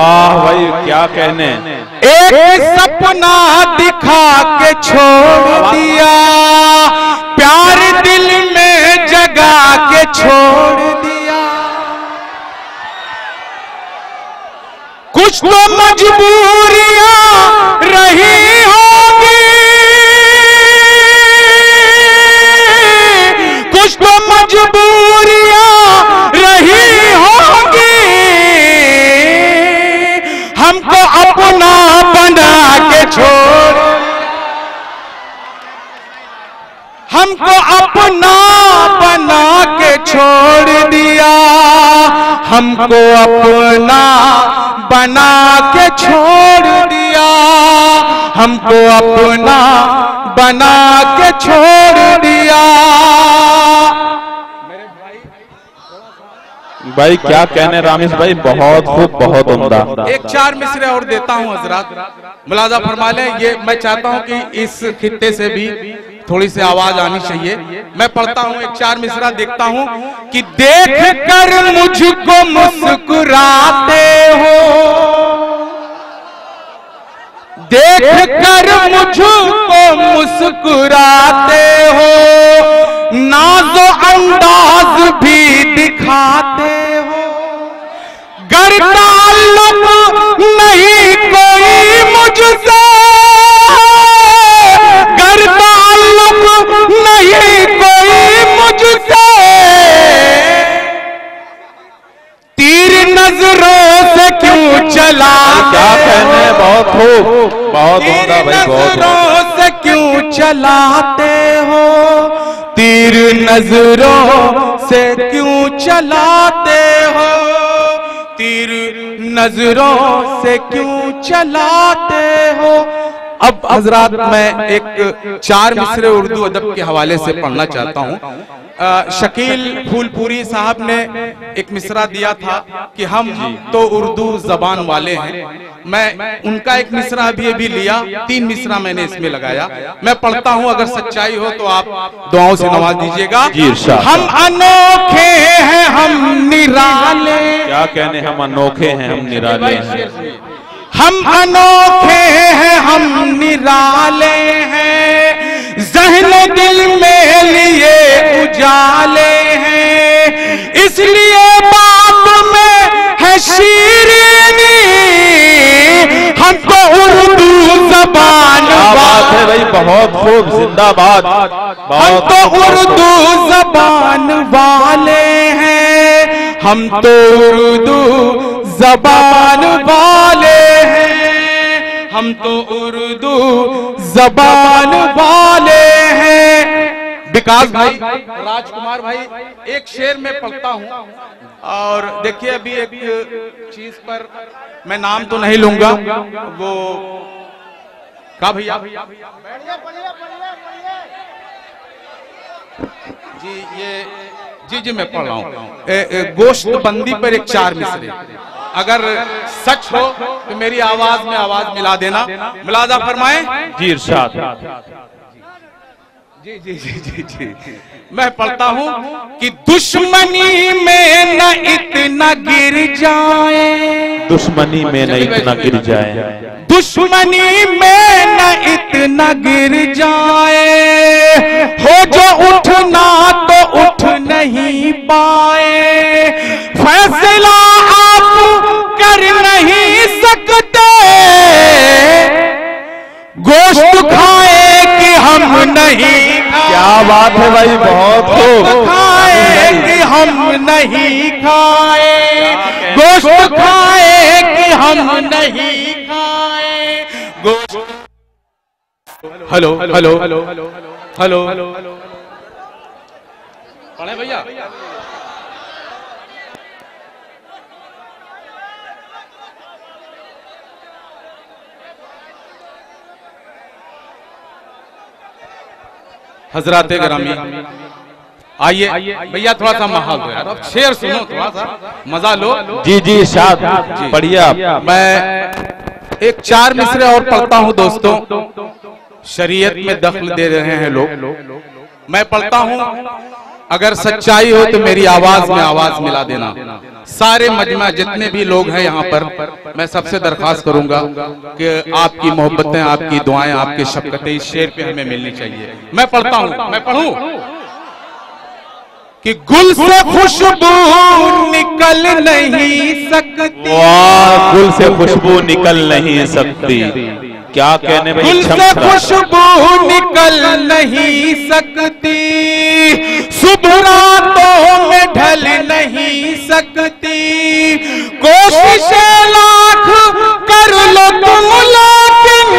वाह भाई क्या कहने। एक सपना दिखा के छोड़ दिया, प्यार दिल में जगा के छोड़ दिया। कुछ तो मजबूरियां रही होगी, कुछ तो मजबूरियां रही होगी, हमको अपना बना के छोड़, हमको अपना बना के छोड़ दिया, हमको अपना बना के छोड़ दिया, हमको अपना बना के छोड़ दिया। भाई क्या कहने रामेश भाई, बहुत खूब, बहुत उम्दा। एक चार मिसरे और देता हूं हजरात, मुलाजा फरमा लें। ये मैं चाहता हूं कि इस खित्ते से भी थोड़ी सी आवाज आनी चाहिए। मैं पढ़ता हूं, एक चार मिसरा देखता हूं कि देख कर मुझको मुस्कुराते हो, देख कर मुझको मुस्कुराते हो, नाज़ो अंदाज भी दिखाते हो, गर ताल्लुक नहीं कोई मुझसे, गर ताल्लुक नहीं कोई मुझसे, तीर नजरों से क्यों चला, क्या कहने, बहुत खूब, बहुत उम्दा भाई, बहुत नजरों से क्यों चलाते हो, तीर नजरों से क्यों चलाते हो, तीर नजरों से क्यों चलाते हो। अब हजरात मैं एक चार मिसरे उर्दू अदब के हवाले से पढ़ना चाहता हूँ। शकील फूलपुरी साहब ने एक मिसरा दिया था कि हम तो उर्दू जबान वाले हैं। मैं उनका एक मिसरा अभी लिया, 3 मिसरा मैंने इसमें लगाया। मैं पढ़ता हूं, अगर सच्चाई हो तो आप दुआओं से नवाज दीजिएगा। हम अनोखे हैं, हम निराले, क्या कहने, हम अनोखे हैं, हम निराले हैं, हम अनोखे हैं, हम निराले हैं, ज़हन दिल में लिए उजाले हैं, इसलिए बात में है शीरीनी, हमको उर्दू जबान, बात है भाई, बहुत खूब, जिंदाबाद, हम तो उर्दू जबान वाले हैं, हम तो उर्दू जबान वाले हैं, हम तो उर्दू जबान वाले हैं। विकास भाई, राजकुमार भाई, एक शेर में पढ़ता हूं और देखिए अभी एक चीज पर मैं नाम तो नहीं लूंगा, वो का भैया जी, ये जी मैं पढ़ रहा हूँ। गोश्त बंदी पर एक चार मिसरे, अगर सच हो तो मेरी आवाज में आवाज मिला देना, मुलाजा फरमाए। जी इरशाद। जी जी जी जी जी मैं पढ़ता हूँ कि दुश्मनी में न इतना गिर जाए, दुश्मनी में न इतना गिर जाए, दुश्मनी में न इतना गिर जाए, हो जो उठना तो उठ नहीं पाए, फैसला आप कर नहीं सकते, गोश्त खाए कि हम नहीं, क्या बात है भाई, बहुत खूब, खाए कि हम नहीं खाए, गोश्त खाए कि हम नहीं खाए, गोश्त। हेलो हेलो हेलो हेलो पढ़े भैया। हजराते ग्रामी, आइए भैया थोड़ा सा माहौल दो यार, अब शेर सुनो, थोड़ा सा मजा लो। जी जी शाद, पढ़िए आप। मैं एक चार मिसरे और पढ़ता हूँ दोस्तों, शरीयत में दखल दे रहे हैं लोग। मैं पढ़ता हूँ, अगर सच्चाई हो तो मेरी आवाज में आवाज मिला देना। सारे मजमा जितने भी लोग हैं यहाँ पर, मैं सबसे दरख्वास्त करूंगा कि आपकी मोहब्बतें, आपकी दुआएं, आपकी शफकतें इस शेर पे हमें मिलनी चाहिए। मैं पढ़ता हूं, मैं पढ़ूं कि गुल से खुशबू निकल नहीं सकती, वाह, गुल से खुशबू निकल नहीं सकती। क्या कहने भाई, गुल से खुशबू निकल नहीं सकती, सुबह रातों में ढल नहीं सकती, कोशिशें लाख कर लो तुम लेकिन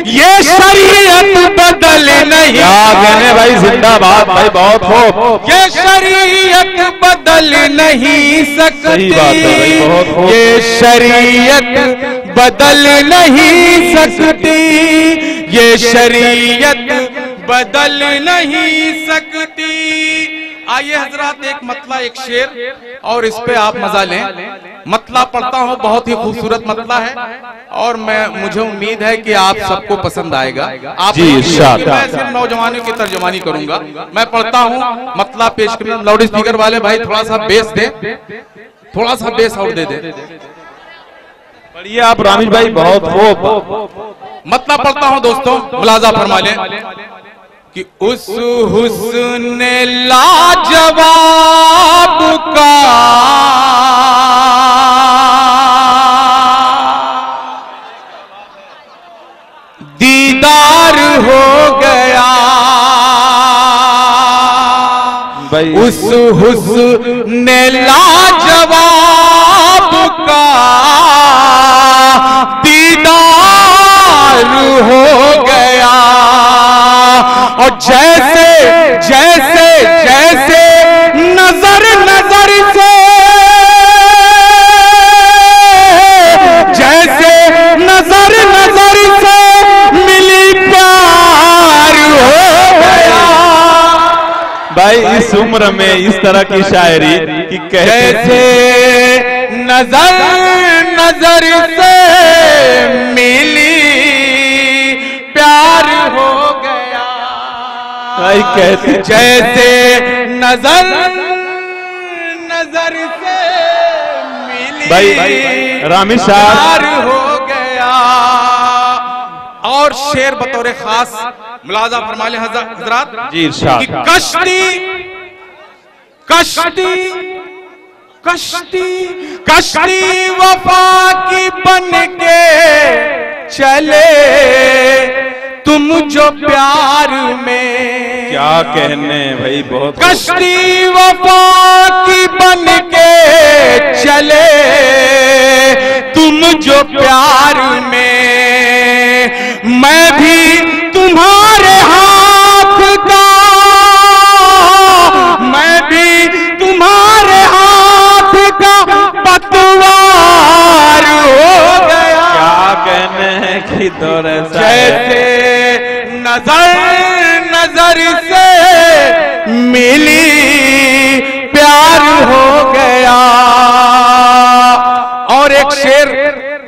ये शरीयत बदल नहीं। क्या कहने भाई, जिंदाबाद भाई, बहुत खूब। ये शरीयत बदल नहीं सकती, सही बात है भाई, बहुत खूब। ये शरीयत बदल नहीं सकती, ये शरीयत बदल नहीं सकती। आइए हजरात, एक मतला, एक शेर, और इस पे आप मजा लें। मतला पढ़ता हूँ, बहुत ही खूबसूरत मतला है और मुझे उम्मीद है कि आप सबको पसंद आएगा। आप जी, इरशाद। मैं सिर्फ नौजवानों की तर्जुमानी करूंगा। मैं पढ़ता हूँ, मतला पेश कर। लाउड स्पीकर वाले भाई थोड़ा सा बेस दे, थोड़ा सा बेस और दे दे। पढ़िए आप रामिश भाई, बहुत खूब। मतलब पढ़ता हूं दोस्तों, मुलाजा फरमा लें कि उस हुस्न लाजवाब का दीदार हो गया, उस हुस्न लाजवाब का दीदार हो गया, और जैसे जैसे जैसे नजर नजर से, जैसे नजर नजर से मिली प्यार हो गया। भाई इस उम्र में इस तरह की शायरी कि जैसे नजर नजर से मिली प्यार हो गया, भाई कहते, जैसे नजर नजर से मिली भाई रामिश प्यार हो गया। और शेर बतौर खास मुलाजा फरमा ले हजरात जी, इरशाद। कि कश्ती कश्ती कश्ती कश्ती वफा की बन के चले तुम जो प्यार में। क्या कहने भाई, बहुत कश्ती वफा की बन के चले तुम जो प्यार में, मैं भी तुम्हारे हाथ का, मैं भी तुम्हारे हाथ का पतवार हो गया। क्या कहने हैं कि दौर ऐसा है। जैसे नजर नजर से मिली प्यार हो गया। और एक शेर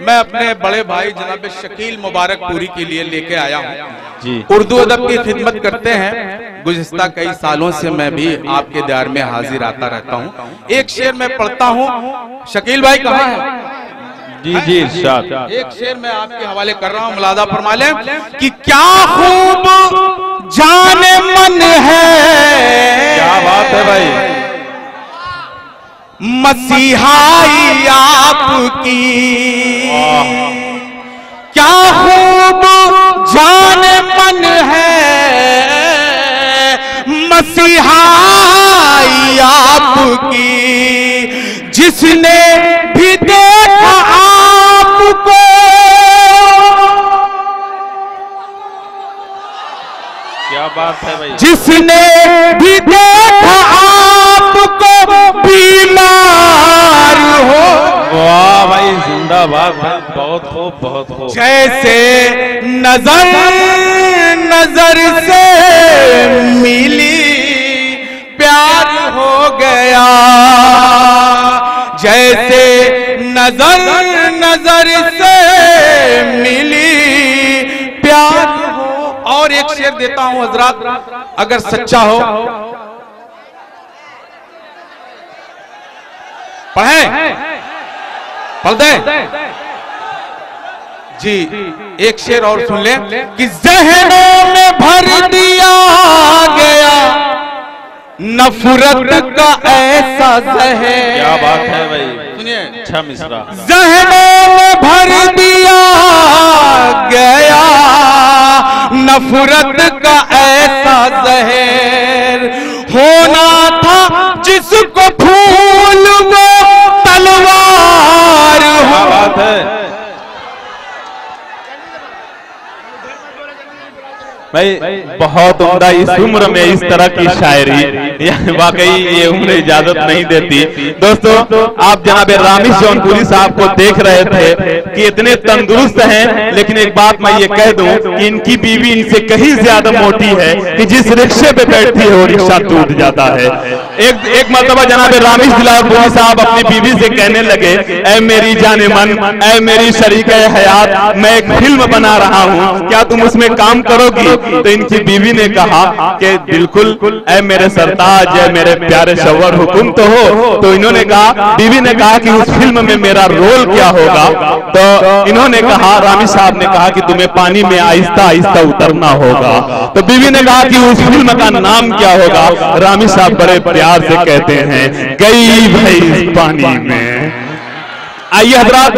मैं अपने बड़े भाई जनाब शकील मुबारकपुरी के लिए लेके आया हूँ जी। उर्दू अदब की खिदमत करते हैं, गुज़िश्ता कई सालों से मैं भी आपके दरबार में हाजिर आता रहता हूँ। एक शेर मैं पढ़ता हूँ। शकील भाई कहाँ है? जी जी, इरशाद। एक शेर मैं आपके हवाले कर रहा हूँ, मुलाजा फरमा लें कि क्या खूब जाने मन है। क्या बात है भाई, मसीहाई आपकी, क्या खूब जाने मन है मसीहाई आपकी, जिसने भी देखा आपको, क्या बात है भाई, जिसने भी देखा आपको बीमार हो। वाह भाई, जिंदाबाद भाई, बहुत खूब, बहुत खूब। जैसे नजर नजर से मिली प्यार हो गया, जैसे नजर नजर से मिली प्यार हो। और एक शेर देता हूं हजरात, अगर सच्चा हो पढ़े पढ़ दे जी। एक शेर और सुन ले कि ज़हनों में भर दिया गया नफरत का ऐसा जहर। क्या बात है भाई, सुनिए अच्छा मिसरा। ज़हनों में भर दिया गया नफरत का ऐसा जहर। होना था जिसको फूल वो तलवार हो। क्या बात है भाई, बहुत उम्दा। इस उम्र में इस तरह की शायरी वाकई ये उम्र इजाजत नहीं देती। दोस्तों, आप जनाब रामिश जौनपुरी साहब को देख रहे थे कि इतने तंदुरुस्त हैं, लेकिन एक बात मैं ये कह दूं कि इनकी बीवी इनसे कहीं ज्यादा मोटी है कि जिस रिक्शे पे बैठती है वो रिक्शा टूट जाता है। एक मर्तबा जनाब रामिश जौनपुरी साहब अपनी बीवी से कहने लगे, ऐ मेरी जाने मन, ऐ मेरी शरीके हयात, मैं एक फिल्म बना रहा हूँ, क्या तुम उसमें काम करोगी? तो इनकी बीवी ने कहा कि बिल्कुल, ऐ मेरे सरताज, ऐ मेरे प्यारे शौहर, हुक्म तो हो। तो इन्होंने कहा, बीवी ने कहा कि उस फिल्म में मेरा रोल क्या होगा? तो इन्होंने कहा, रामिश साहब ने कहा कि तुम्हें पानी में आहिस्ता आहिस्ता उतरना होगा। तो बीवी ने कहा कि उस फिल्म का नाम क्या होगा? रामिश साहब बड़े प्यार से कहते हैं, गई भई पानी में। आइए हजरात,